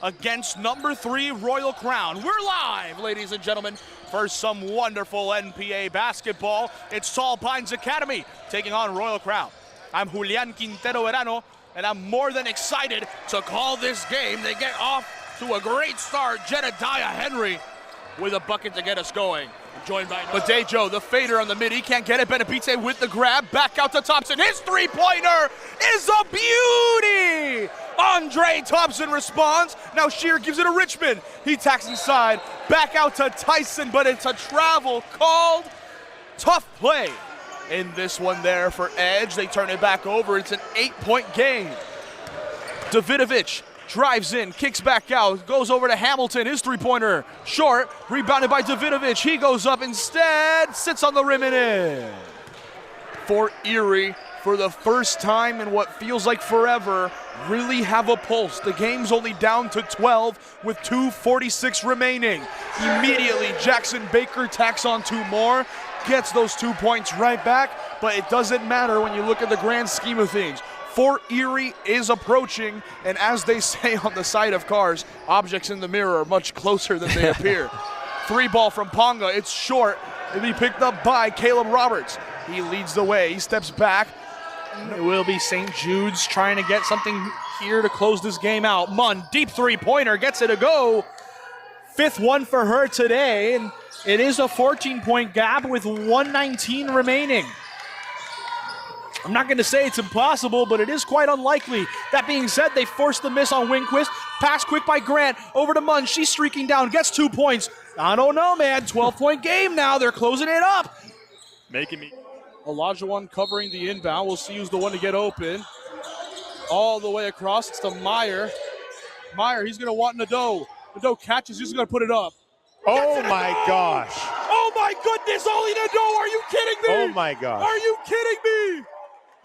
against number 3 Royal Crown. We're live, ladies and gentlemen, for some wonderful NPA basketball. It's Tall Pines Academy taking on Royal Crown. I'm Julian Quintero Verano, and I'm more than excited to call this game. They get off to a great start. Jedediah Henry with a bucket to get us going. Joined by Badejo, the fader on the mid. He can't get it. Benepite with the grab. Back out to Thompson. His three-pointer is a beauty! Andre Thompson responds. Now Shear gives it to Richmond. He tacks inside. Back out to Tyson, but it's a travel called. Tough play in this one there for Edge. They turn it back over. It's an 8-point game. Davidovic drives in, kicks back out, goes over to Hamilton. His three-pointer short, rebounded by Davidovic. He goes up instead, sits on the rim and in. For Erie, for the first time in what feels like forever, really have a pulse. The game's only down to 12 with 2:46 remaining. Immediately, Jackson Baker tacks on 2 more, gets those 2 points right back, but it doesn't matter when you look at the grand scheme of things. Fort Erie is approaching, and as they say on the side of cars, objects in the mirror are much closer than they appear. 3-ball from Ponga, it's short, and be picked up by Caleb Roberts. He leads the way, he steps back. It will be St. Jude's trying to get something here to close this game out. Munn, deep three-pointer, gets it to go. 5th one for her today, and it is a 14-point gap with 1:19 remaining. I'm not going to say it's impossible, but it is quite unlikely. That being said, they forced the miss on Winquist. Pass quick by Grant. Over to Munn. She's streaking down. Gets 2 points. I don't know, man. 12-point game now. They're closing it up. Making me. Olajuwon covering the inbound. We'll see who's the one to get open. All the way across. It's to Meyer. Meyer, he's going to want Nadeau. Nadeau catches. He's going to put it up. Oh, my gosh. Oh, my goodness. Oli Nadeau. Are you kidding me? Oh, my gosh. Are you kidding me?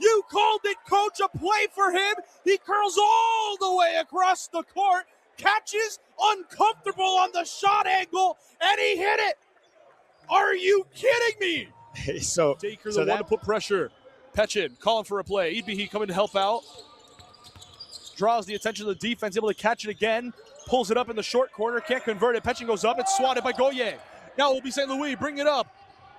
You called it, coach, a play for him. He curls all the way across the court, catches uncomfortable on the shot angle, and he hit it. Are you kidding me? Daker, the one to put pressure. Pechin calling for a play. Idbihi coming to help out. Draws the attention of the defense, able to catch it again. Pulls it up in the short corner, can't convert it. Pechin goes up, it's swatted by Goye. Now it will be St. Louis, bring it up.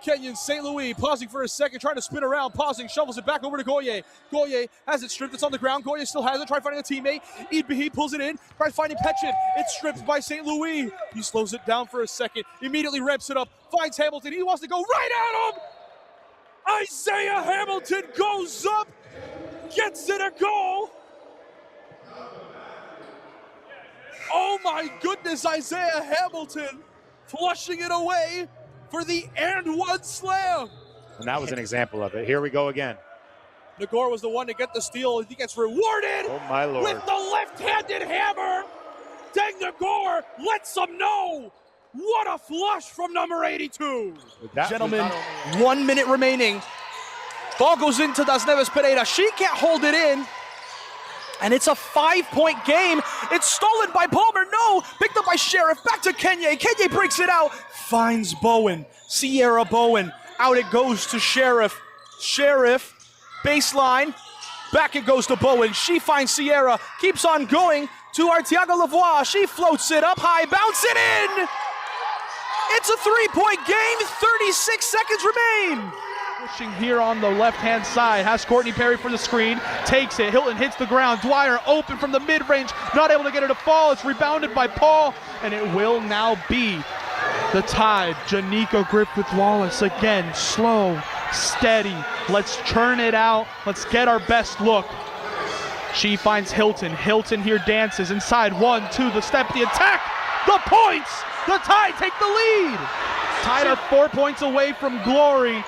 Kenyon St. Louis pausing for a second, trying to spin around, pausing, shovels it back over to Goye. Goye has it stripped, it's on the ground. Goye still has it, trying finding a teammate. Idbihi pulls it in, tries finding Pechin. It's stripped by St. Louis. He slows it down for a second, immediately reps it up, finds Hamilton. He wants to go right at him. Isaiah Hamilton goes up, gets it a goal. Oh my goodness, Isaiah Hamilton flushing it away for the and one slam. And that was an example of it. Here we go again. Nagor was the one to get the steal. He gets rewarded oh my Lord. With the left-handed hammer. Deng Nagor lets them know. What a flush from number 82. Gentlemen, 1 minute remaining. Ball goes into Das Neves Pereira. She can't hold it in. And it's a 5-point game. It's stolen by Palmer. No, picked up by Sheriff. Back to Kenye. Kenye breaks it out. Finds Bowen. Sierra Bowen. Out it goes to Sheriff. Sheriff, baseline. Back it goes to Bowen. She finds Sierra. Keeps on going to Artiaga Lavoie. She floats it up high. Bounce it in. It's a 3-point game. 36 seconds remain. Pushing here on the left-hand side, has Courtney Perry for the screen, takes it, Hilton hits the ground, Dwyer open from the mid-range, not able to get it to fall, it's rebounded by Paul, and it will now be the Tide. Janika Griffith-Wallace again, slow, steady, let's churn it out, let's get our best look. She finds Hilton, Hilton here dances, inside 1, 2, the step, the attack, the points! The Tide take the lead! Tide are 4 points away from glory.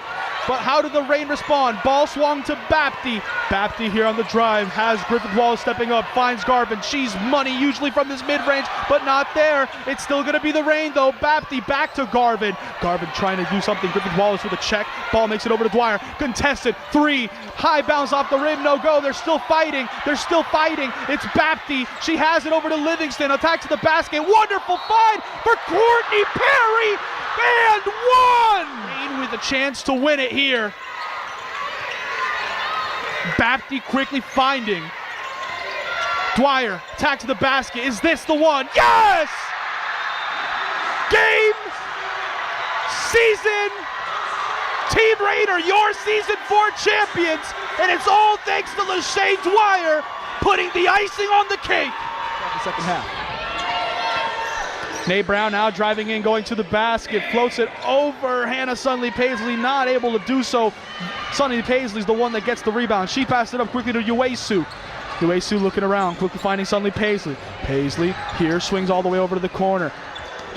But how did the Reign respond? Ball swung to Bapti. Bapti here on the drive, has Griffith-Wallace stepping up, finds Garvin. She's money usually from this mid-range, but not there. It's still gonna be the Reign though. Bapti back to Garvin. Garvin trying to do something. Griffith-Wallace with a check. Ball makes it over to Dwyer. Contested, 3, high bounce off the rim, no go. They're still fighting, It's Bapti, she has it over to Livingston. Attack to the basket, wonderful find for Courtney Perry, and one! With a chance to win it here. Bapti quickly finding Dwyer, attack to the basket. Is this the one? Yes! Game, season, Team Raider, your season 4 champions, and it's all thanks to LaShae Dwyer putting the icing on the cake. The second half. Nate Brown now driving in, going to the basket, floats it over Hannah Sunley Paisley, not able to do so. Sunley Paisley's the one that gets the rebound. She passed it up quickly to Uesu. Uesu looking around, quickly finding Sunley Paisley. Paisley here, swings all the way over to the corner.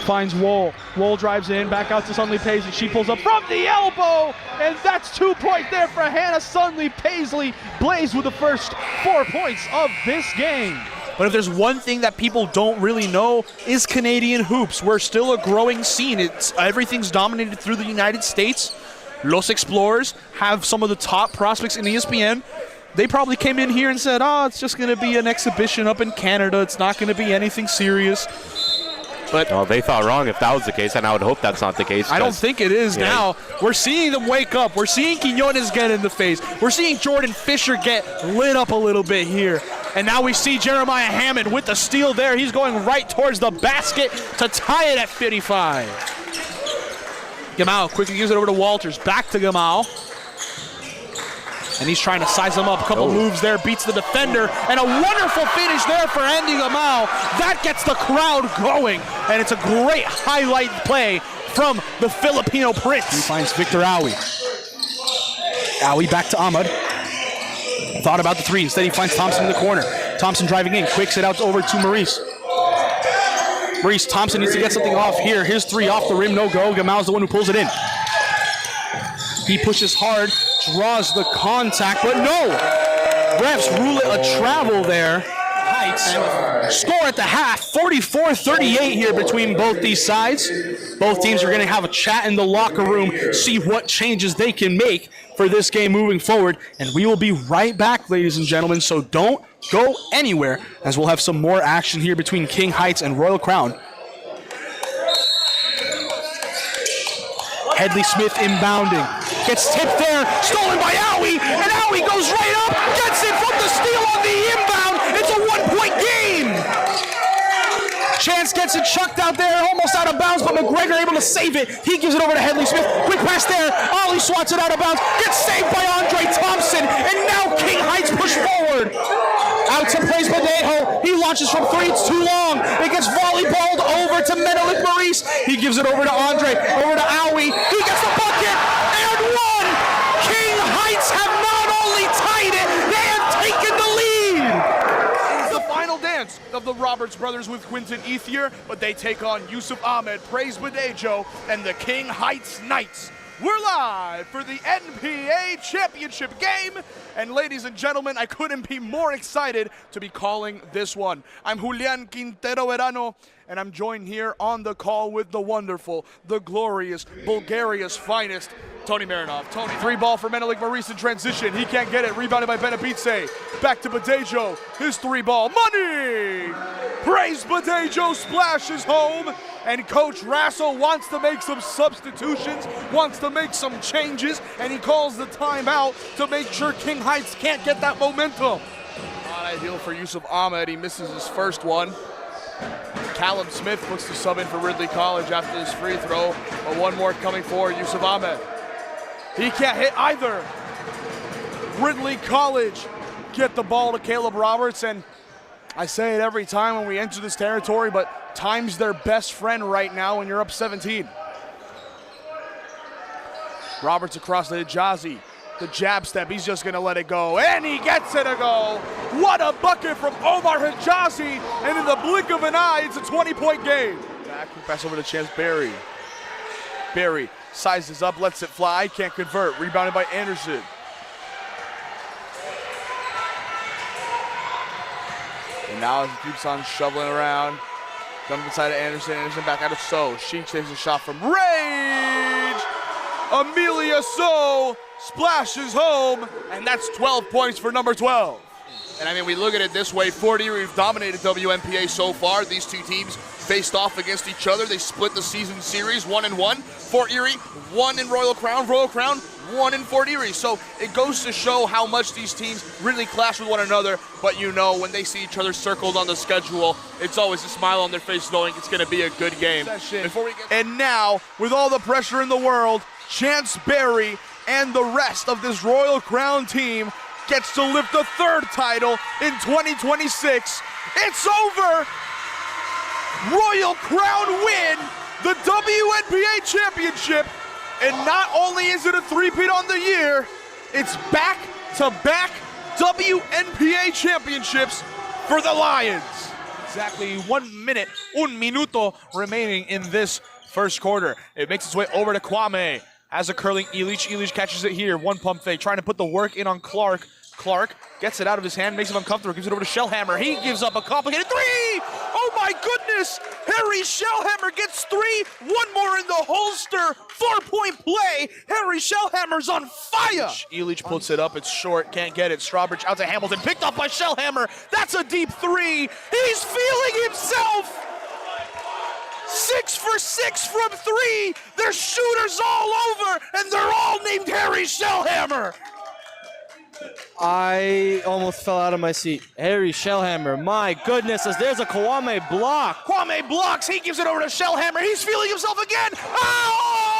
Finds Wool. Wool drives in, back out to Sunley Paisley. She pulls up from the elbow, and that's 2 points there for Hannah Sunley Paisley. Blaze with the first 4 points of this game. But if there's one thing that people don't really know is Canadian hoops. We're still a growing scene. Everything's dominated through the United States. Los Explorers have some of the top prospects in ESPN. They probably came in here and said, oh, it's just going to be an exhibition up in Canada. It's not going to be anything serious. But they thought wrong if that was the case, and I would hope that's not the case. I don't think it is now. We're seeing them wake up. We're seeing Quinones get in the face. We're seeing Jordan Fisher get lit up a little bit here. And now we see Jeremiah Hammond with the steal there. He's going right towards the basket to tie it at 55. Gamal quickly gives it over to Walters. Back to Gamal. And he's trying to size him up. A couple moves there, beats the defender. And a wonderful finish there for Andy Gamal. That gets the crowd going. And it's a great highlight play from the Filipino Prince. He finds Victor Awi. Awi back to Ahmad. Thought about the three. Instead, he finds Thompson in the corner. Thompson driving in. Quicks it out over to Maurice. Maurice Thompson needs to get something off here. His three off the rim, no go. Gamal's the one who pulls it in. He pushes hard, draws the contact, but no! Refs rule it a travel there. Heights score at the half, 44-38 here between both these sides. Both teams are going to have a chat in the locker room, see what changes they can make for this game moving forward. And we will be right back, ladies and gentlemen, so don't go anywhere, as we'll have some more action here between King Heights and Royal Crown. Headley Smith inbounding. Gets tipped there, stolen by Awi, and Awi goes right up, gets it from the steal on the inbound. It's a 1-point game. Chance gets it chucked out there, almost out of bounds, but McGregor able to save it. He gives it over to Headley Smith. Quick pass there. Ollie swats it out of bounds. Gets saved by Andre Thompson, and now King Heights push forward. Out to Blaze Badejo. He launches from three. It's too long. It gets volleyballed over to Menelik Maurice. He gives it over to Andre, over to Awi. He gets the bucket and one. King Heights have not only tied it, they have taken the lead. It's the final dance of the Roberts brothers with Quinton Ethier, but they take on Yusuf Ahmed, Praise Badejo, and the King Heights Knights. We're live for the NPA Championship game, and ladies and gentlemen, I couldn't be more excited to be calling this one. I'm Julian Quintero Verano, and I'm joined here on the call with the wonderful, the glorious, Bulgaria's finest, Tony Marinov. Tony, three ball for Menelik Maurice in transition. He can't get it, rebounded by Benabice. Back to Badejo, his three ball, money! Praise Badejo splashes home. And Coach Rasso wants to make some substitutions, wants to make some changes, and he calls the timeout to make sure King Heights can't get that momentum. Not ideal for Yusuf Ahmed. He misses his first one. Callum Smith puts the sub in for Ridley College after his free throw, but one more coming for Yusuf Ahmed. He can't hit either. Ridley College get the ball to Caleb Roberts, and I say it every time when we enter this territory, but time's their best friend right now when you're up 17. Roberts across to Hijazi. The jab step, he's just gonna let it go, and he gets it to go. What a bucket from Omar Hijazi, and in the blink of an eye, it's a 20-point game. Back, pass over to Chance Berry. Berry sizes up, lets it fly, can't convert. Rebounded by Anderson. And now he keeps on shoveling around. Comes inside of Anderson. Anderson back out of So. She takes a shot from range. Amelia So splashes home, and that's 12 points for number 12. And I mean, we look at it this way. Fort Erie, we've dominated WNPA so far. These two teams faced off against each other. They split the season series 1-1. Fort Erie won in Royal Crown. Royal Crown 1 in Fortieri. So it goes to show how much these teams really clash with one another. But you know, when they see each other circled on the schedule, it's always a smile on their face knowing it's going to be a good game. And now, with all the pressure in the world, Chance Berry and the rest of this Royal Crown team gets to lift the 3rd title in 2026. It's over! Royal Crown win the WNBA championship, and not only is it a three-peat on the year, it's back-to-back WNBA championships for the Lions. Exactly 1 minute, un minuto remaining in this first quarter. It makes its way over to Kwame. Has a curling Illich. Illich catches it here. One pump fake, trying to put the work in on Clark. Clark gets it out of his hand, makes him uncomfortable, gives it over to Shellhammer. He gives up a complicated 3! Oh my goodness! Harry Shellhammer gets 3, one more in the holster. 4-point play. Harry Shellhammer's on fire! Illich puts it up, it's short, can't get it. Strawbridge out to Hamilton, picked up by Shellhammer. That's a deep 3. He's feeling himself! 6 for 6 from 3. There's shooters all over, and they're all named Harry Shellhammer. I almost fell out of my seat. Harry Shellhammer, my goodness, as there's a Kwame block. Kwame blocks, he gives it over to Shellhammer. He's feeling himself again. Oh!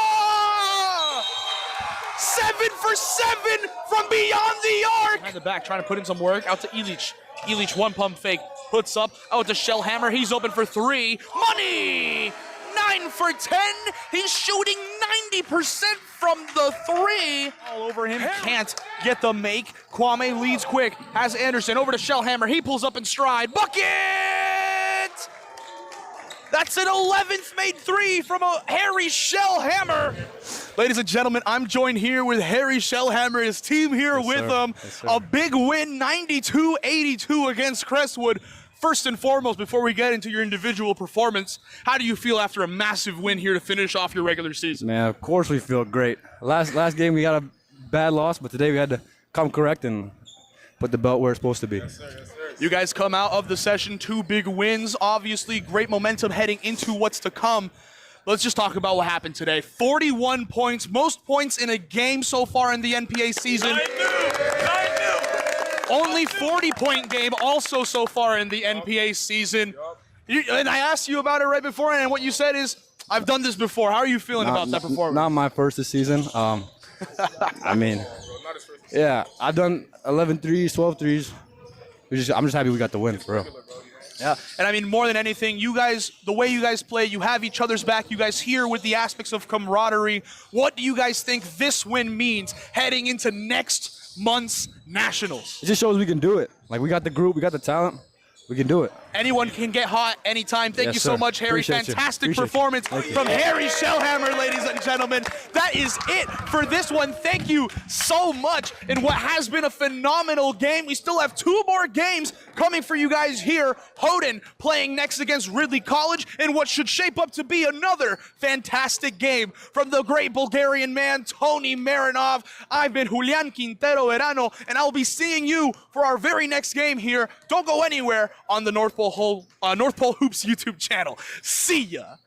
7 for 7 from beyond the arc. Behind the back, trying to put in some work. Out to Illich. Illich, one pump fake. Puts up, out to Shellhammer, he's open for 3. Money! 9 for 10, he's shooting 90% from the 3. All over him, can't get the make. Kwame leads quick, has Anderson over to Shellhammer, he pulls up in stride. Bucket! That's an 11th made 3 from a Harry Shellhammer. Ladies and gentlemen, I'm joined here with Harry Shellhammer, his team here with him. A big win, 92-82 against Crestwood. First and foremost, before we get into your individual performance, how do you feel after a massive win here to finish off your regular season? Man, of course we feel great. Last game we got a bad loss, but today we had to come correct and put the belt where it's supposed to be. Yes, sir. Yes, sir. You guys come out of the session, 2 big wins, obviously great momentum heading into what's to come. Let's just talk about what happened today. 41 points, most points in a game so far in the NPA season. Only 40-point game also so far in the NPA season. And I asked you about it right before, and what you said is, I've done this before. How are you feeling about that performance? Not my first this season. I mean, yeah, I've done 11 threes, 12 threes. I'm just happy we got the win, for real. Yeah, and I mean, more than anything, you guys, the way you guys play, you have each other's back. You guys here with the aspects of camaraderie. What do you guys think this win means heading into next month's Nationals? It just shows we can do it. Like, we got the group, we got the talent. We can do it. Anyone can get hot anytime. Thank you so much, Harry. Fantastic performance from Harry Shellhammer, ladies and gentlemen. That is it for this one. Thank you so much in what has been a phenomenal game. We still have 2 more games coming for you guys here. Houghton playing next against Ridley College in what should shape up to be another fantastic game from the great Bulgarian man, Tony Marinov. I've been Julian Quintero Verano, and I'll be seeing you for our very next game here. Don't go anywhere on the North Pole Hoops YouTube channel. See ya.